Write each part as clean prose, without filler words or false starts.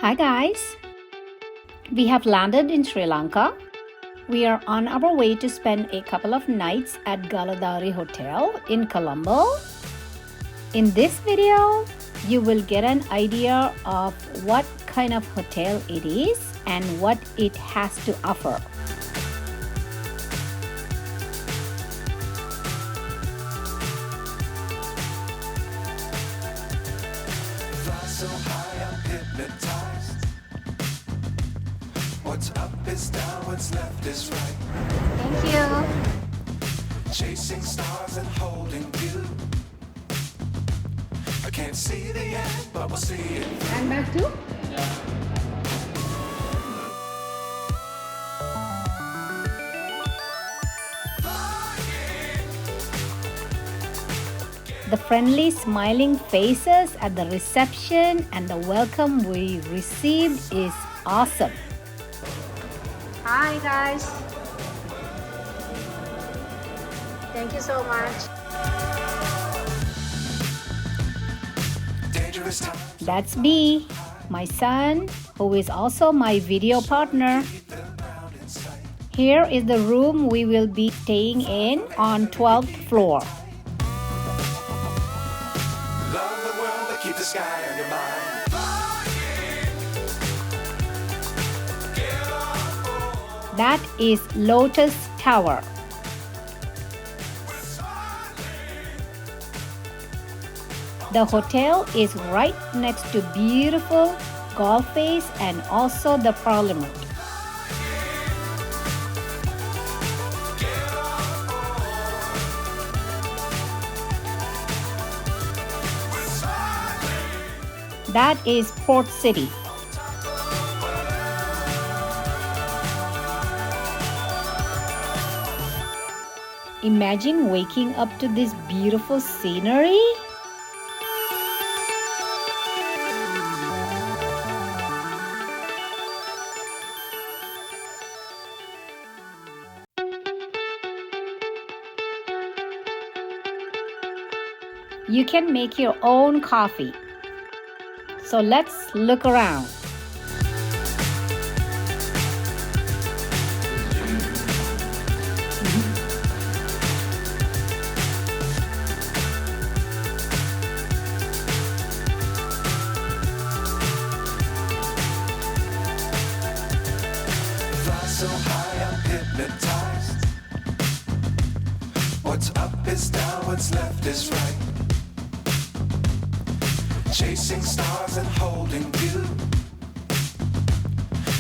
Hi guys! We have landed in Sri Lanka. We are on our way to spend a couple of nights at Galadari Hotel in Colombo. In this video, you will get an idea of what kind of hotel it is and what it has to offer. So high, I'm hypnotized. What's up is down, what's left is right. Thank you. Chasing stars and holding you. I can't see the end, but we'll see it. And back to? The friendly smiling faces at the reception and the welcome we received is awesome. Hi guys. Thank you so much. Dangerous time. That's B, my son, who is also my video partner. Here is the room we will be staying in on 12th floor. Love the world, but keep the sky on your mind. That is Lotus Tower. The hotel is right next to beautiful Golf Face and also the Parliament. That is Port City. Imagine waking up to this beautiful scenery. You can make your own coffee. So let's look around. Fly so high, I'm hypnotized. What's up is down, what's left is right. Chasing stars and holding you.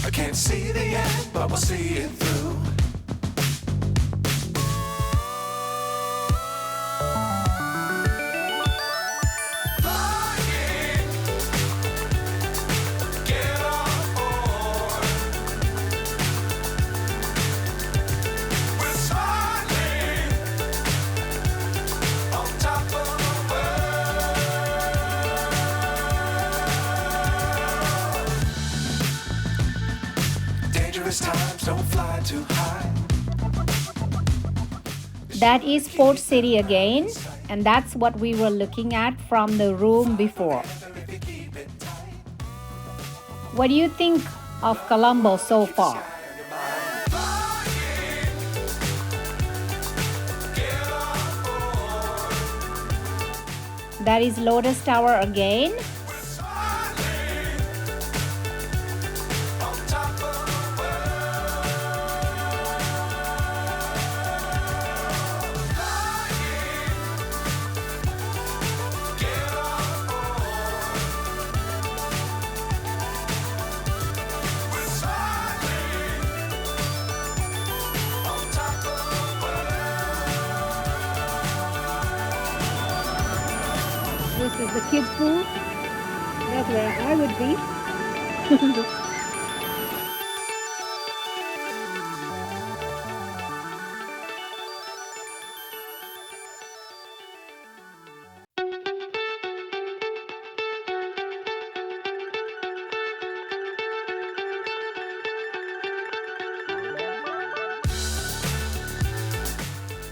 I can't see the end, but we'll see it through. Flying, get on board. We're smiling on top of the world. Dangerous times, don't fly too high. That is Port City again, and that's what we were looking at from the room before. What do you think of Colombo so far? That is Lotus Tower again. This is the kids' pool. That's where I would be.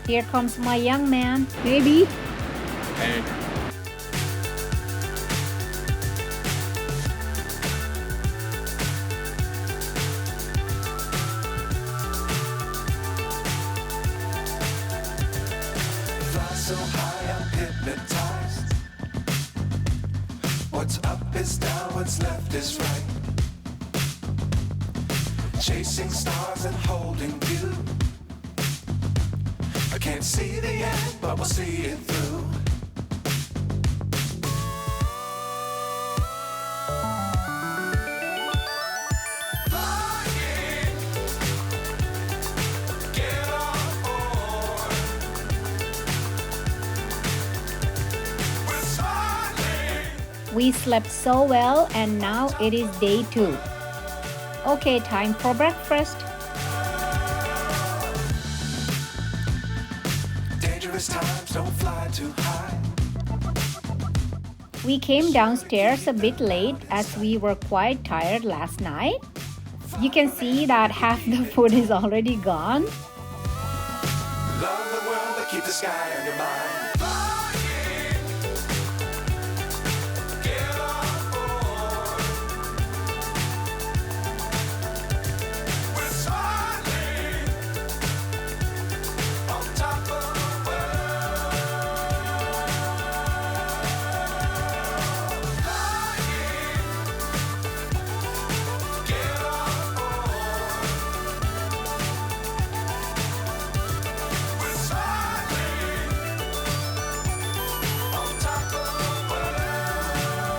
Here comes my young man, baby. Hey. is right. Chasing stars and holding you. I can't see the end, but we'll see it through. Flying, get on board. We're smiling. We slept so well and now it is day 2. Okay, time for breakfast. Dangerous times, don't fly too high. We came downstairs a bit late as we were quite tired last night. You can see that half the food is already gone. Love the world, but keep the sky on your mind. Flying, get on board. We're smiling on top of the world. Flying, get on board. We're smiling on top of the world.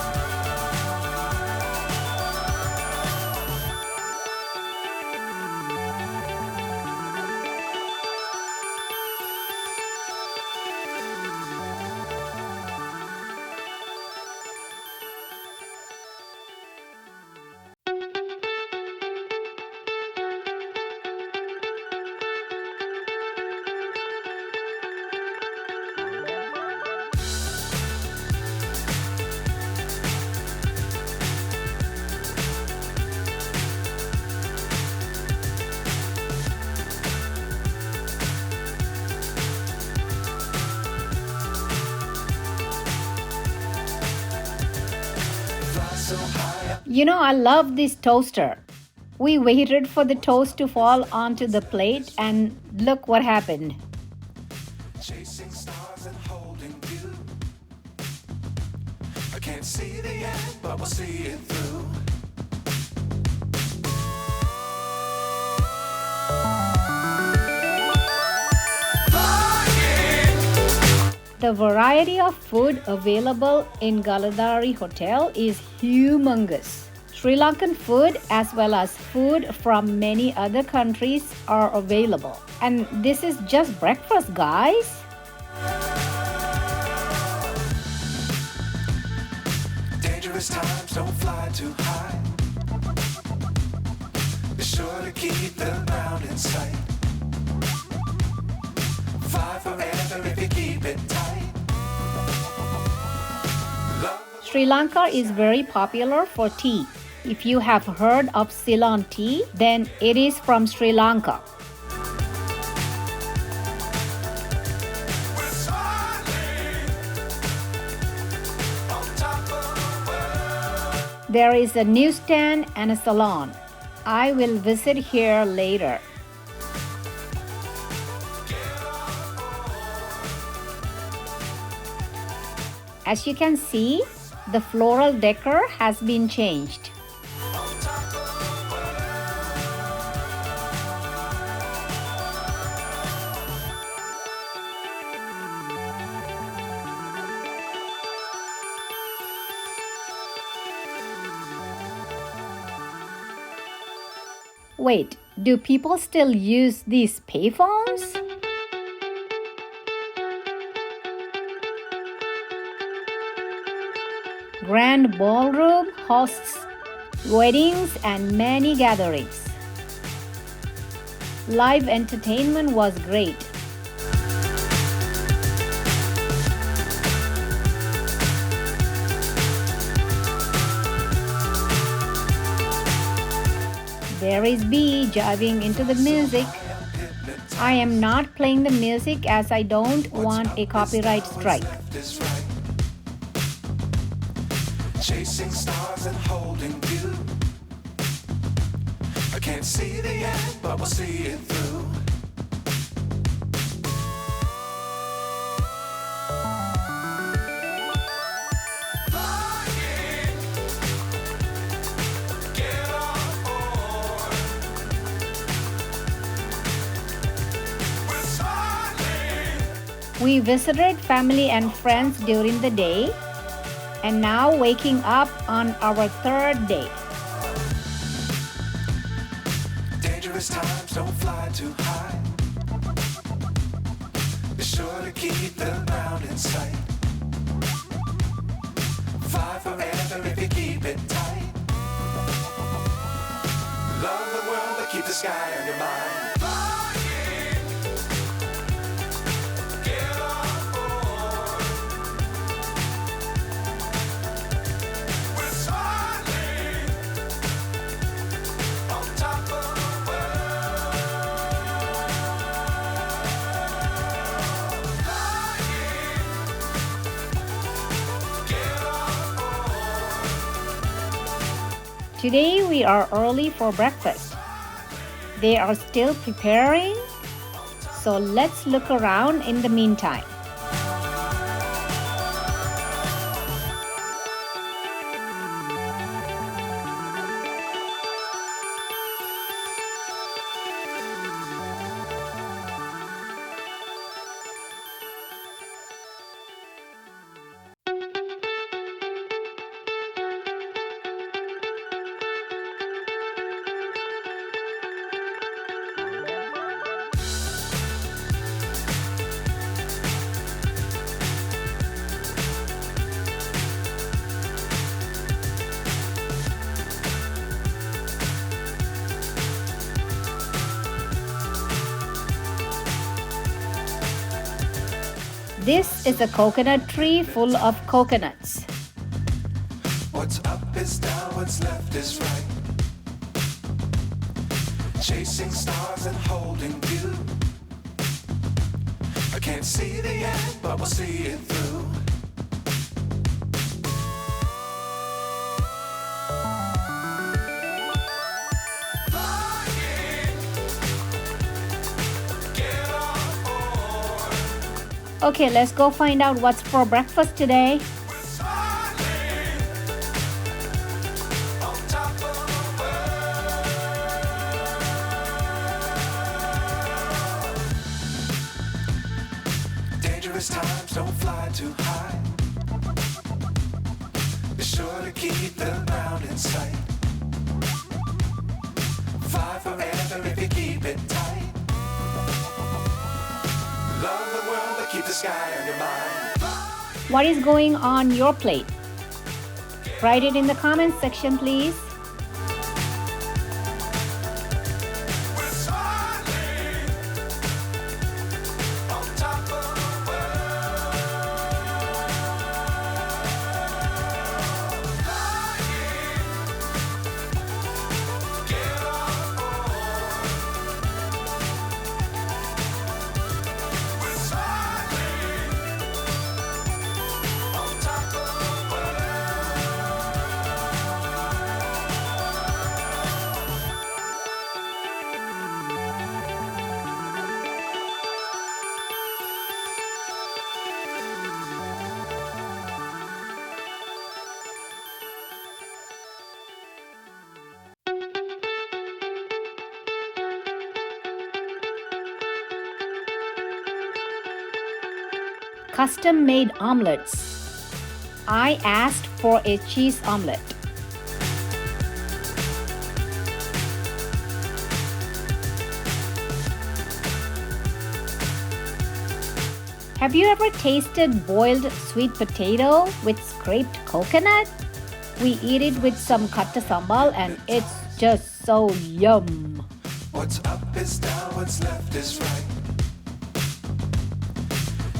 Fly so high up. You know, I love this toaster. We waited for the toast to fall onto the plate and look what happened. Chasing stars and holding you. I can't see the end, but we'll see it through. Flying, The variety of food available in Galadari Hotel is humongous. Sri Lankan food as well as food from many other countries are available. And this is just breakfast, guys. dangerous times, don't fly too high. Be sure to keep the ground in sight. Fly forever if you keep it tight. Love Sri Lanka is very popular for tea. If you have heard of Ceylon tea, then it is from Sri Lanka. we're smiling on top of the world. There is a newsstand and a salon. I will visit here later. As you can see, the floral decor has been changed. Wait, do people still use these payphones? Grand ballroom hosts weddings and many gatherings. Live entertainment was great. There is B jiving into the music. I am not playing the music as I don't want a copyright strike. Left is right. Chasing stars and holding you. I can't see the end, but we'll see it through. Flying, We visited family and friends during the day and now waking up on our third day. Dangerous times, don't fly too high. Be sure to keep the ground in sight. Fly forever if you keep it tight. Love the world, but keep the sky on your mind. Get on board. We're soaring on top of the world. Get on board. Today we are early for breakfast. They are still preparing, so let's look around in the meantime. This is a coconut tree full of coconuts. What's up is down, what's left is right. Chasing stars and holding you. I can't see the end, but we'll see it through. Get on board. Okay, let's go find out what's for breakfast today. We're soaring on top of the world. Dangerous times, don't fly too high. Be sure to keep the ground in sight. Fly forever if you keep it tight. Love the world, but keep the sky on your mind. What is going on your plate? Write it in the comments section, please. We're soaring on top of the world. Get on board. We're soaring on top of the world. Custom made omelets. I asked for a cheese omelet. Have you ever tasted boiled sweet potato with scraped coconut? We eat it with some katta sambal and it's just so yum. What's up is down, what's left is right.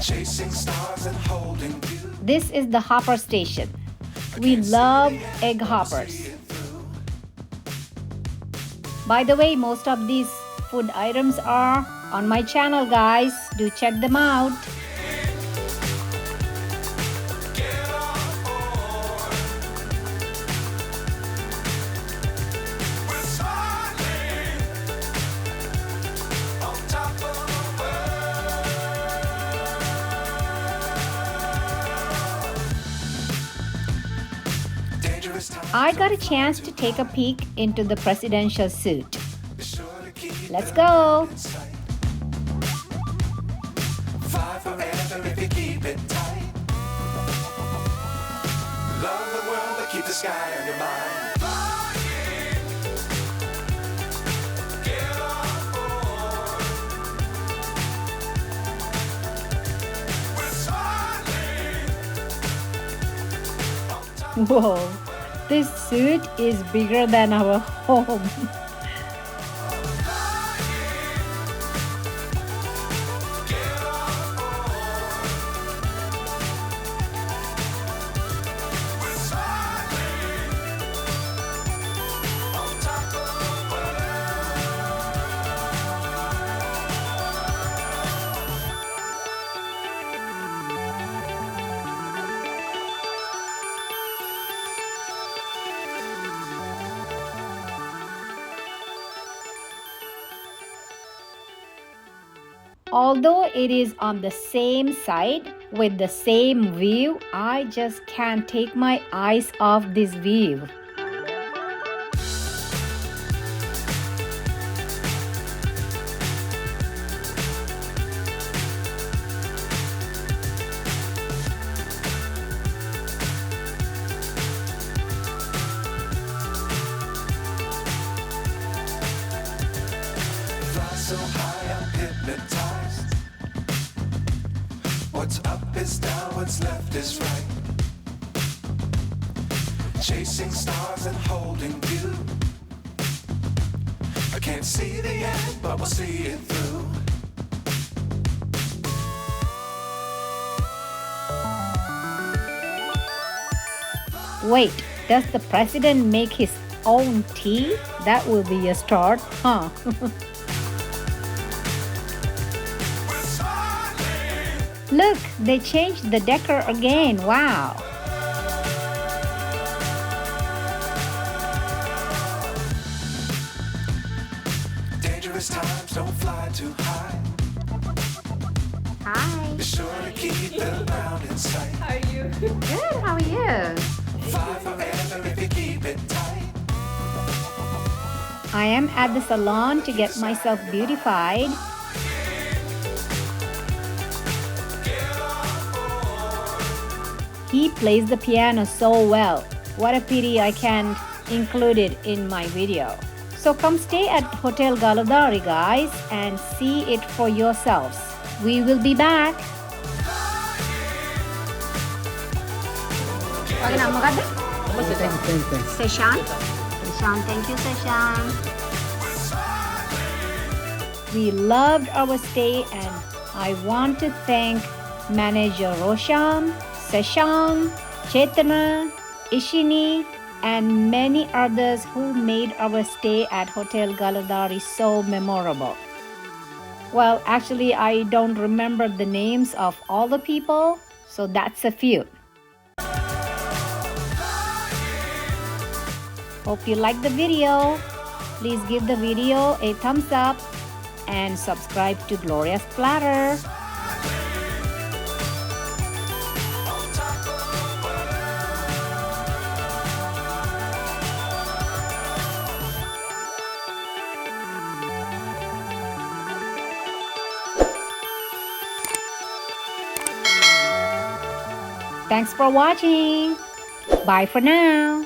Chasing stars and holding you. This is the hopper station. We love egg hoppers. By the way, most of these food items are on my channel, guys. Do check them out. Get on board. We're soaring on top of the world. Dangerous times. I got a chance to take a peek into the presidential suite. Be sure to keep Let's the go. in sight. Fly forever sky on your mind. Flying, get on board. We're smiling. Whoa, this suit is bigger than our home. Although it is on the same side with the same view, I just can't take my eyes off this view. Fly so high, I'm hypnotized. What's up is down, what's left is right. Chasing stars and holding you. I can't see the end, but we'll see it through. Wait, does the president make his own tea? That will be a start, huh? Look, they changed the decor again. Wow. Dangerous times, don't fly too high. Hi. Be sure to keep the ground in sight. Good. How are you? Fly forever if you keep it tight. I am at the salon to get myself beautified. He plays the piano so well. What a pity I can't include it in my video. So come stay at Hotel Galadari, guys, and see it for yourselves. We will be back. Wag na mo ka din? Seshan? Seshan. Thank you, Seshan. We loved our stay, and I want to thank manager Roshan, Seshang, Chetana, Ishini, and many others who made our stay at Hotel Galadari so memorable. Well, actually, I don't remember the names of all the people, so that's a few. Hope you liked the video. Please give the video a thumbs up and subscribe to Gloria's Platter. Thanks for watching. Bye for now.